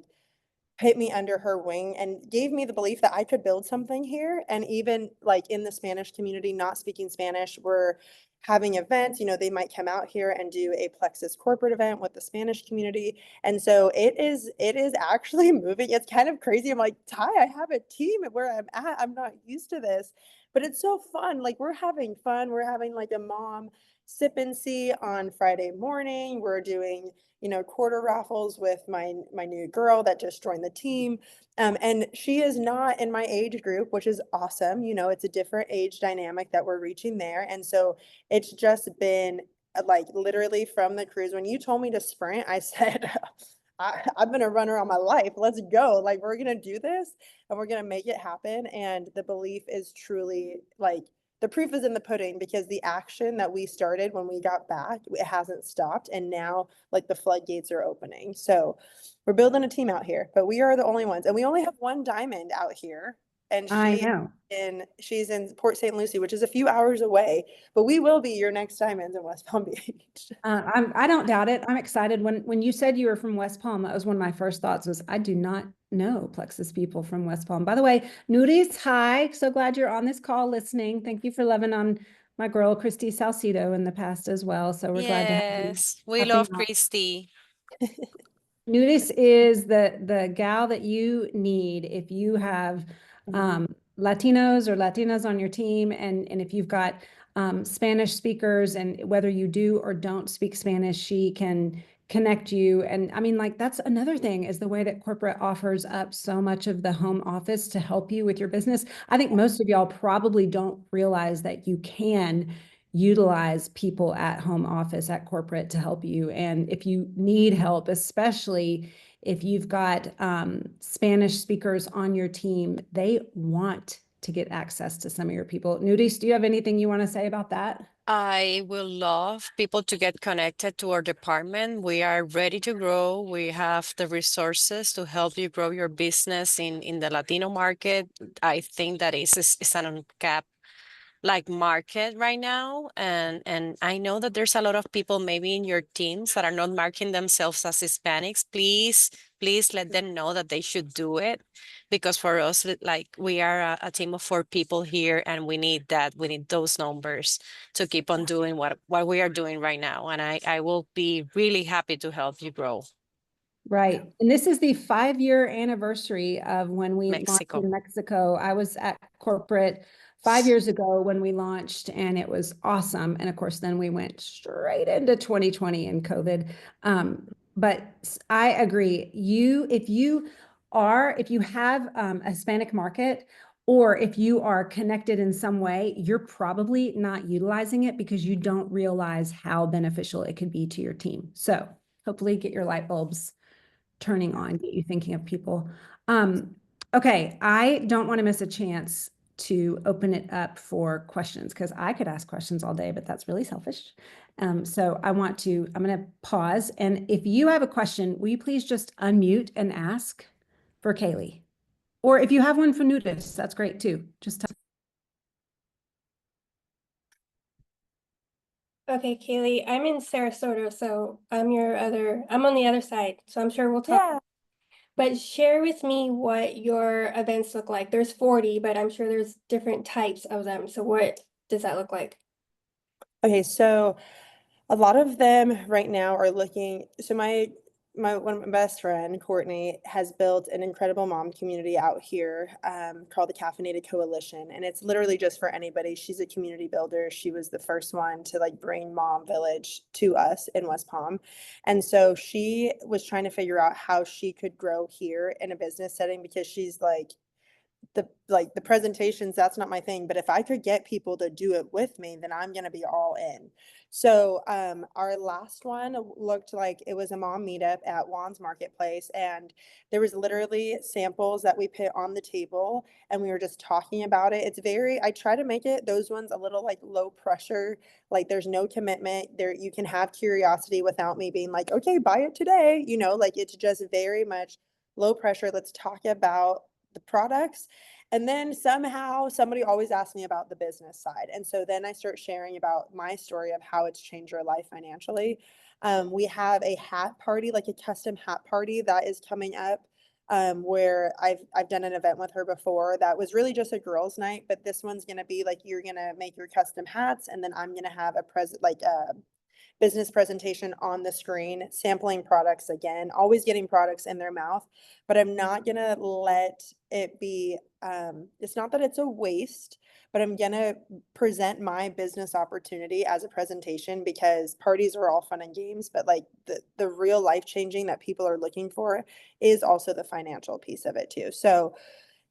put me under her wing and gave me the belief that I could build something here. And even like in the Spanish community, not speaking Spanish, we're having events, they might come out here and do a Plexus corporate event with the Spanish community. And so it is actually moving. It's kind of crazy. I'm like, Ty, I have a team where I'm at. I'm not used to this, but it's so fun. Like we're having fun. We're having like a mom sip and see on Friday morning. We're doing quarter raffles with my new girl that just joined the team. And she is not in my age group, which is awesome. It's a different age dynamic that we're reaching there. And so it's just been like literally from the cruise. When you told me to sprint, I said, I've been a runner all my life. Let's go. Like, we're going to do this and we're going to make it happen. And the belief is truly like, the proof is in the pudding because the action that we started when we got back, it hasn't stopped. And now like the floodgates are opening. So we're building a team out here, but we are the only ones. And we only have one diamond out here. And I know. she's in Port St. Lucie, which is a few hours away, but we will be your next diamonds in West Palm Beach. I don't doubt it. I'm excited. When you said you were from West Palm, that was one of my first thoughts was I do not know Plexus people from West Palm. By the way, Nuris, hi. So glad you're on this call listening. Thank you for loving on my girl, Christy Salcido in the past as well. So we're glad to have you Yes, we helping love out. Christy. Nudis is the gal that you need if you have Latinos or Latinas on your team, and if you've got Spanish speakers, and whether you do or don't speak Spanish, she can connect you. And I mean, like, that's another thing, is the way that corporate offers up so much of the home office to help you with your business. I think most of y'all probably don't realize that you can utilize people at home office, at corporate, to help you. And if you need help, especially if you've got Spanish speakers on your team, they want to get access to some of your people. Nudis, do you have anything you want to say about that? I will love people to get connected to our department. We are ready to grow. We have the resources to help you grow your business in the Latino market. I think that is an uncapped like market right now, and I know that there's a lot of people maybe in your teams that are not marking themselves as Hispanics. Please let them know that they should do it, because for us, like, we are a team of 4 people here, and we need those numbers to keep on doing what we are doing right now, and I will be really happy to help you grow. Right. And this is the 5-year anniversary of when we launched Mexico. in Mexico. I was at corporate 5 years ago when we launched, and it was awesome. And of course, then we went straight into 2020 and COVID. But I agree. If you have a Hispanic market, or if you are connected in some way, you're probably not utilizing it because you don't realize how beneficial it could be to your team. So hopefully get your light bulbs turning on, get you thinking of people. Okay, I don't want to miss a chance to open it up for questions, because I could ask questions all day, but that's really selfish. So I'm going to pause. And if you have a question, will you please just unmute and ask for Kayleigh? Or if you have one for Nudis, that's great too. Just tell. Okay, Kayleigh, I'm in Sarasota, so I'm on the other side, so I'm sure we'll talk. Yeah. But share with me what your events look like. There's 40, but I'm sure there's different types of them. So what does that look like? Okay, so a lot of them right now are looking, so one of my best friend, Courtney, has built an incredible mom community out here called the Caffeinated Coalition. And it's literally just for anybody. She's a community builder. She was the first one to like bring Mom Village to us in West Palm. And so she was trying to figure out how she could grow here in a business setting because she's like, the presentations, that's not my thing, but if I could get people to do it with me, then I'm going to be all in. So our last one looked like it was a mom meetup at Juan's Marketplace, and there was literally samples that we put on the table and we were just talking about it. It's very, I try to make it those ones a little like low pressure, like there's no commitment there. You can have curiosity without me being like, okay, buy it today, like it's just very much low pressure. Let's talk about the products. And then somehow somebody always asks me about the business side. And so then I start sharing about my story of how it's changed our life financially. We have a hat party, like a custom hat party that is coming up, where I've done an event with her before that was really just a girls' night, but this one's gonna be like you're gonna make your custom hats, and then I'm gonna have a business presentation on the screen, sampling products again, always getting products in their mouth, but I'm not gonna let it be, it's not that it's a waste, but I'm gonna present my business opportunity as a presentation because parties are all fun and games, but like the real life changing that people are looking for is also the financial piece of it too. So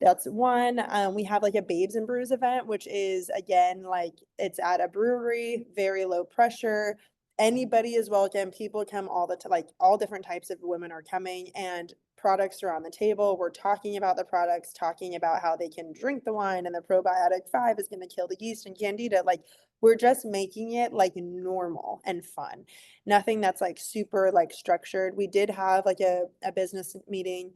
that's one. We have like a Babes and Brews event, which is again, like it's at a brewery, very low pressure. Anybody is welcome. People come all the time, like all different types of women are coming and products are on the table. We're talking about the products, talking about how they can drink the wine and the probiotic 5 is going to kill the yeast and candida. Like we're just making it like normal and fun. Nothing that's like super like structured. We did have like a business meeting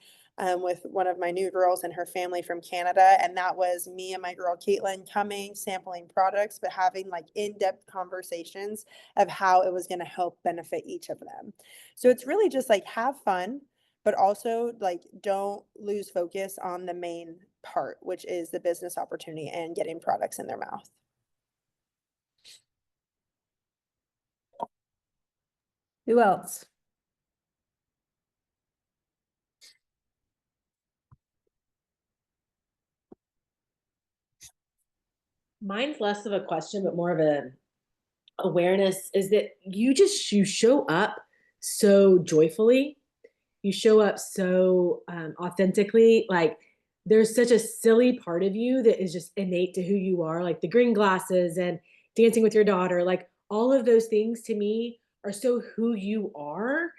with one of my new girls and her family from Canada. And that was me and my girl Caitlin coming, sampling products, but having like in-depth conversations of how it was going to help benefit each of them. So it's really just like have fun, but also like don't lose focus on the main part, which is the business opportunity and getting products in their mouth. Who else? Mine's less of a question, but more of a awareness is that you show up so joyfully. You show up so authentically. Like there's such a silly part of you that is just innate to who you are, like the green glasses and dancing with your daughter. Like all of those things to me are so who you are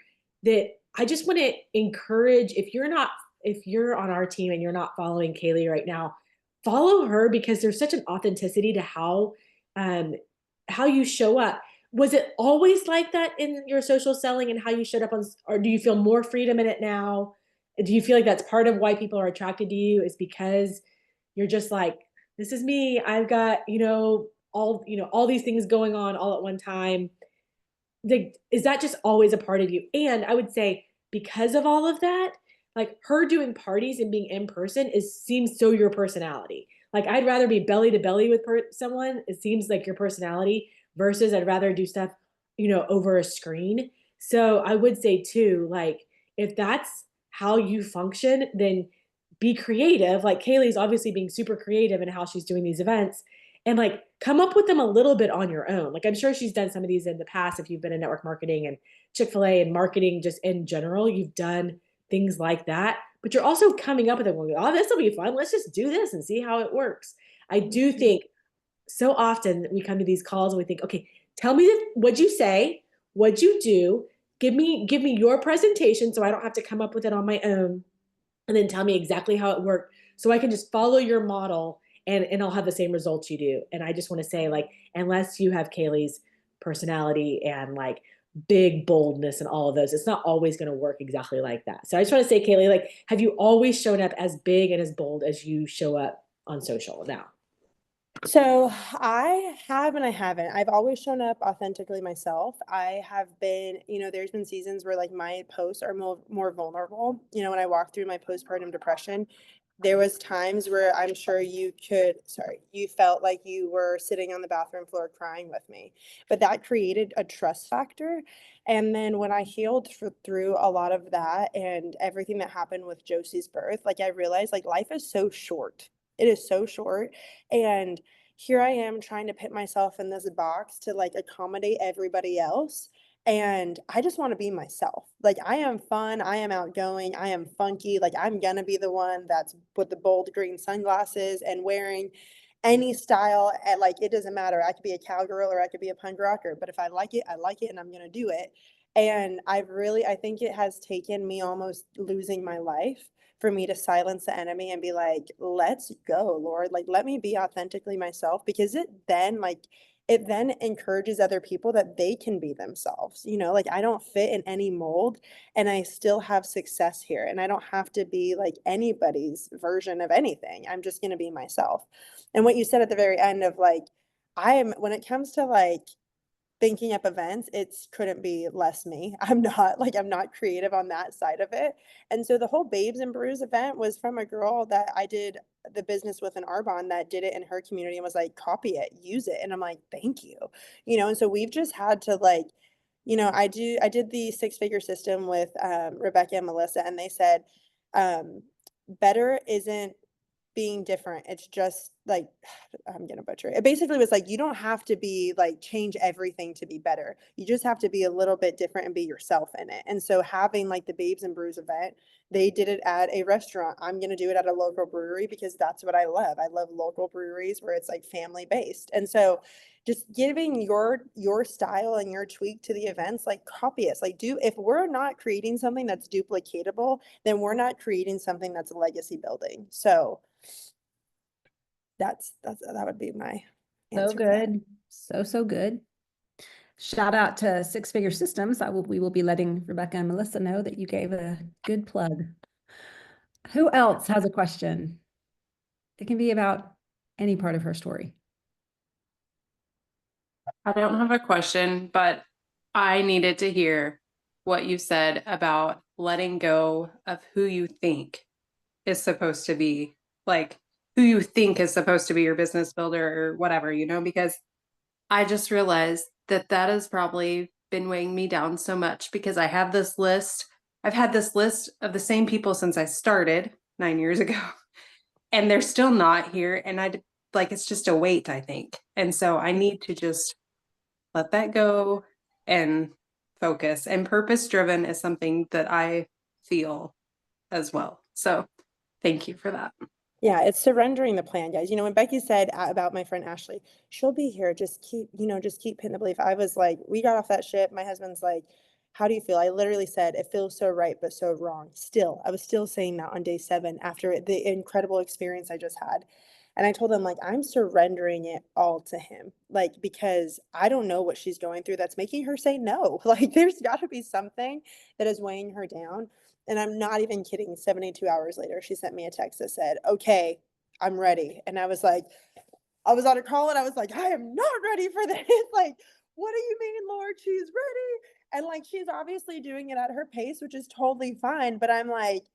that I just want to encourage, if you're on our team and you're not following Kayleigh right now, follow her because there's such an authenticity to how you show up. Was it always like that in your social selling and how you showed up on, or do you feel more freedom in it now? Do you feel like that's part of why people are attracted to you is because you're just like, this is me. I've got, all these things going on all at one time. Like, is that just always a part of you? And I would say because of all of that, like her doing parties and being in person seems so your personality. Like I'd rather be belly to belly with someone. It seems like your personality versus I'd rather do stuff, over a screen. So I would say too, like if that's how you function, then be creative. Like Kayleigh's obviously being super creative in how she's doing these events and like come up with them a little bit on your own. Like I'm sure she's done some of these in the past. If you've been in network marketing and Chick-fil-A and marketing just in general, you've done things like that, but you're also coming up with it. Oh, this will be fun. Let's just do this and see how it works. I do think so often we come to these calls and we think, okay, tell me what'd you say? What'd you do? Give me your presentation so I don't have to come up with it on my own. And then tell me exactly how it worked so I can just follow your model and I'll have the same results you do. And I just want to say, like, unless you have Kayleigh's personality and like big boldness and all of those, it's not always going to work exactly like that. So I just want to say, Kayleigh, like, have you always shown up as big and as bold as you show up on social now? So I have and I haven't. I've always shown up authentically myself. I have been, there's been seasons where like my posts are more vulnerable. When I walk through my postpartum depression, there was times where I'm sure you felt like you were sitting on the bathroom floor crying with me, but that created a trust factor. And then when I healed through a lot of that and everything that happened with Josie's birth, like I realized like life is so short. It is so short. And here I am trying to put myself in this box to like accommodate everybody else. And I just want to be myself. Like I am fun, I am outgoing, I am funky. Like I'm gonna be the one that's with the bold green sunglasses and wearing any style. And like it doesn't matter. I could be a cowgirl or I could be a punk rocker. But if I like it, I like it and I'm gonna do it. And I think it has taken me almost losing my life for me to silence the enemy and be like, let's go, Lord. Like let me be authentically myself, because it then encourages other people that they can be themselves. Like I don't fit in any mold and I still have success here. And I don't have to be like anybody's version of anything. I'm just going to be myself. And what you said at the very end of like, when it comes to like thinking up events, it's couldn't be less me. I'm not creative on that side of it. And so the whole Babes and Brews event was from a girl that I did the business with in Arbonne that did it in her community and was like, copy it, use it. And I'm like, thank you. And so we've just had to like, I did the 6-figure system with Rebecca and Melissa, and they said, better isn't being different. It's just like, I'm gonna butcher it. It basically was like, you don't have to be like change everything to be better. You just have to be a little bit different and be yourself in it. And so having like the Babes and Brews event, they did it at a restaurant. I'm gonna do it at a local brewery because that's what I love. I love local breweries where it's like family based. And so just giving your style and your tweak to the events, like copy us. Like if we're not creating something that's duplicatable, then we're not creating something that's legacy building. So that would be my So answer to that. good. So good. Shout out to 6-figure systems. We will be letting Rebecca and Melissa know that you gave a good plug. Who else has a question? It can be about any part of her story. I don't have a question, but I needed to hear what you said about letting go of who you think is supposed to be, like who you think is supposed to be your business builder or whatever, because I just realized that has probably been weighing me down so much, because I have this list. I've had this list of the same people since I started 9 years ago, and they're still not here. And it's just a weight, I think. And so I need to just let that go and focus. And purpose driven is something that I feel as well. So thank you for that. Yeah, it's surrendering the plan, guys. When Becky said about my friend Ashley, she'll be here. Just keep hitting the belief. I was like, we got off that ship. My husband's like, how do you feel? I literally said, it feels so right, but so wrong. I was still saying that on day 7 after the incredible experience I just had. And I told him, like, I'm surrendering it all to him, like, because I don't know what she's going through that's making her say no. Like, there's got to be something that is weighing her down. And I'm not even kidding. 72 hours later, she sent me a text that said, okay, I'm ready. And I was like, I was on a call and I was like, I am not ready for this. Like, what do you mean, Lord? She's ready. And like, she's obviously doing it at her pace, which is totally fine. But I'm like,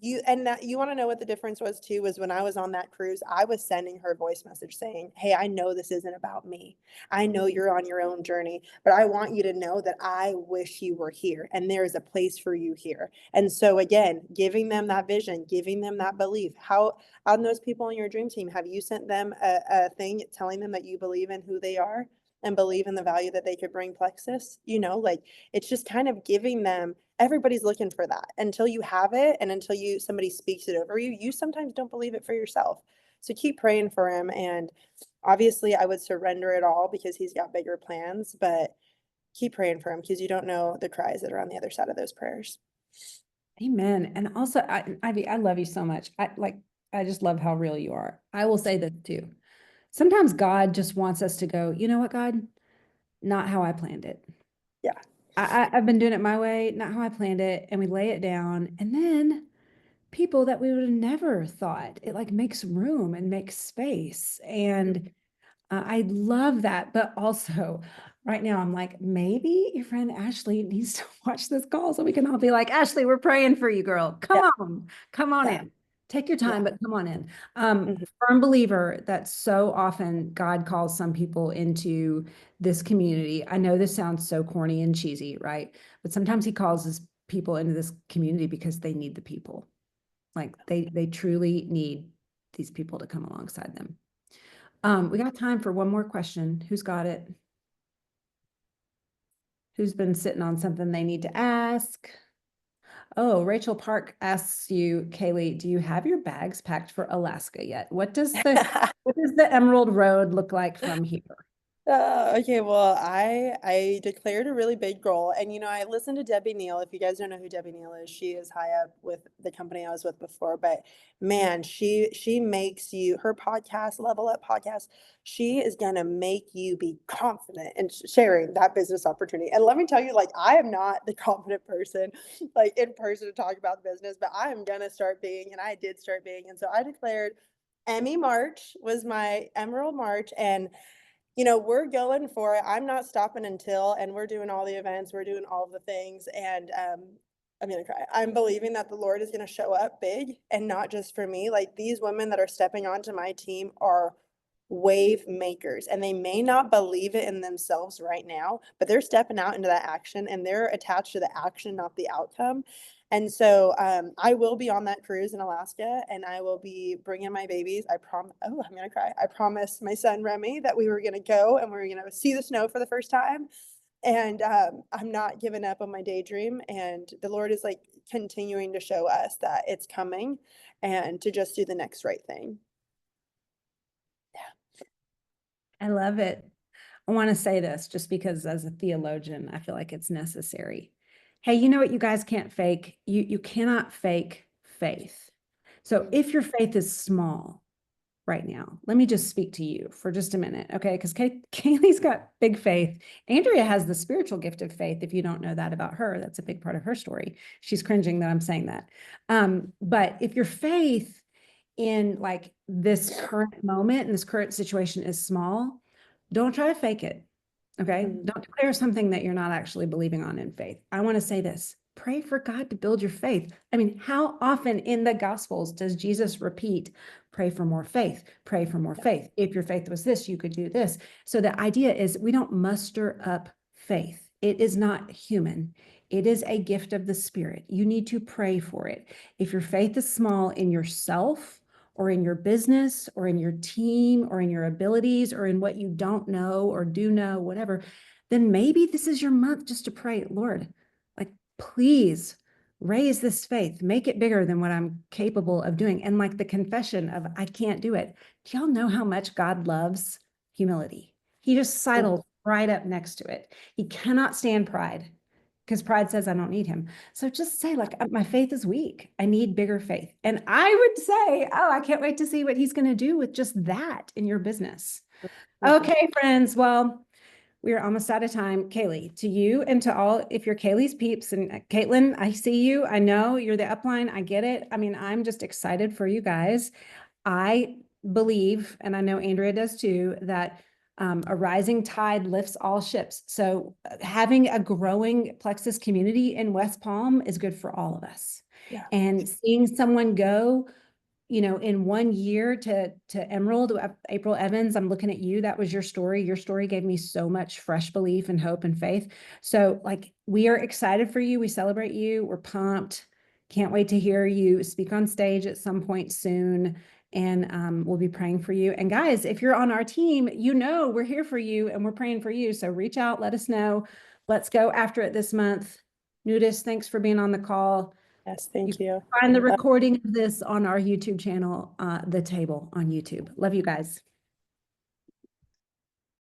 you want to know what the difference was too, was when I was on that cruise, I was sending her a voice message saying, hey, I know this isn't about me. I know you're on your own journey, but I want you to know that I wish you were here and there is a place for you here. And so again, giving them that vision, giving them that belief. How on those people on your dream team, have you sent them a thing telling them that you believe in who they are and believe in the value that they could bring Plexus? Like it's just kind of giving them. Everybody's looking for that until you have it, and until somebody speaks it over you sometimes don't believe it for yourself. So keep praying for him. And obviously I would surrender it all because he's got bigger plans, but keep praying for him because you don't know the cries that are on the other side of those prayers. Amen. And also, Ivy, I love you so much. I just love how real you are. I will say this too. Sometimes God just wants us to go, you know what, God? Not how I planned it. Yeah. I've been doing it my way, not how I planned it. And we lay it down. And then people that we would have never thought, it like makes room and makes space. And I love that. But also right now I'm like, maybe your friend Ashley needs to watch this call so we can all be like, Ashley, we're praying for you, girl. Come on Yeah. in. Take your time, Yeah. but come on in. Mhm. Firm believer that so often God calls some people into this community. I know this sounds so corny and cheesy, right? But sometimes he calls his people into this community because they need the people. Like they truly need these people to come alongside them. We got time for one more question. Who's got it? Who's been sitting on something they need to ask? Oh, Rachel Park asks you, Kayleigh, do you have your bags packed for Alaska yet? What does the Emerald Road look like from here? Okay, well, I declared a really big goal, and I listened to Debbie Neal. If you guys don't know who Debbie Neal is, she is high up with the company I was with before. But man, she makes you her podcast, Level Up Podcast. She is gonna make you be confident in sharing that business opportunity. And let me tell you, like I am not the confident person, like in person to talk about the business, but I am gonna start being, and I did start being. And so I declared Emmy March was my Emerald March, and we're going for it. I'm not stopping until, and we're doing all the events, we're doing all the things. And I'm gonna cry. I'm believing that the Lord is gonna show up big and not just for me. Like these women that are stepping onto my team are wave makers, and they may not believe it in themselves right now, but they're stepping out into that action and they're attached to the action, not the outcome. And so I will be on that cruise in Alaska, and I will be bringing my babies. I promise. Oh, I'm gonna cry. I promised my son Remy that we were gonna go and we were gonna see the snow for the first time. And I'm not giving up on my daydream. And the Lord is like continuing to show us that it's coming, and to just do the next right thing. I love it. I want to say this just because as a theologian, I feel like it's necessary. Hey, you know what you guys can't fake? You cannot fake faith. So if your faith is small right now, let me just speak to you for just a minute, okay? Because Kayleigh's got big faith. Andrea has the spiritual gift of faith. If you don't know that about her, that's a big part of her story. She's cringing that I'm saying that. But if your faith in like this current moment and this current situation is small, don't try to fake it. Okay. Don't declare something that you're not actually believing on in faith. I want to say this: pray for God to build your faith. I mean, how often in the Gospels does Jesus repeat, pray for more faith, pray for more faith? If your faith was this, you could do this. So the idea is we don't muster up faith. It is not human. It is a gift of the Spirit. You need to pray for it. If your faith is small in yourself, or in your business, or in your team, or in your abilities, or in what you don't know or do know, whatever, then maybe this is your month just to pray, Lord, like, please raise this faith, make it bigger than what I'm capable of doing. And like the confession of, I can't do it. Do y'all know how much God loves humility? He just sidled right up next to it. He cannot stand pride, because pride says I don't need him. So just say, like, my faith is weak. I need bigger faith. And I would say, oh, I can't wait to see what he's going to do with just that in your business. Okay, friends. Well, we are almost out of time. Kayleigh, to you and to all, if you're Kayleigh's peeps, and Caitlin, I see you. I know you're the upline. I get it. I mean, I'm just excited for you guys. I believe, and I know Andrea does too, that a rising tide lifts all ships. So having a growing Plexus community in West Palm is good for all of us. Yeah. And seeing someone go, in 1 year to Emerald, April Evans, I'm looking at you. That was your story. Your story gave me so much fresh belief and hope and faith. So like, we are excited for you. We celebrate you. We're pumped. Can't wait to hear you speak on stage at some point soon. And we'll be praying for you. And guys, if you're on our team, we're here for you and we're praying for you. So reach out, let us know. Let's go after it this month. Nudis, thanks for being on the call. Yes, thank you. Find the recording of this on our YouTube channel, The Table on YouTube. Love you guys.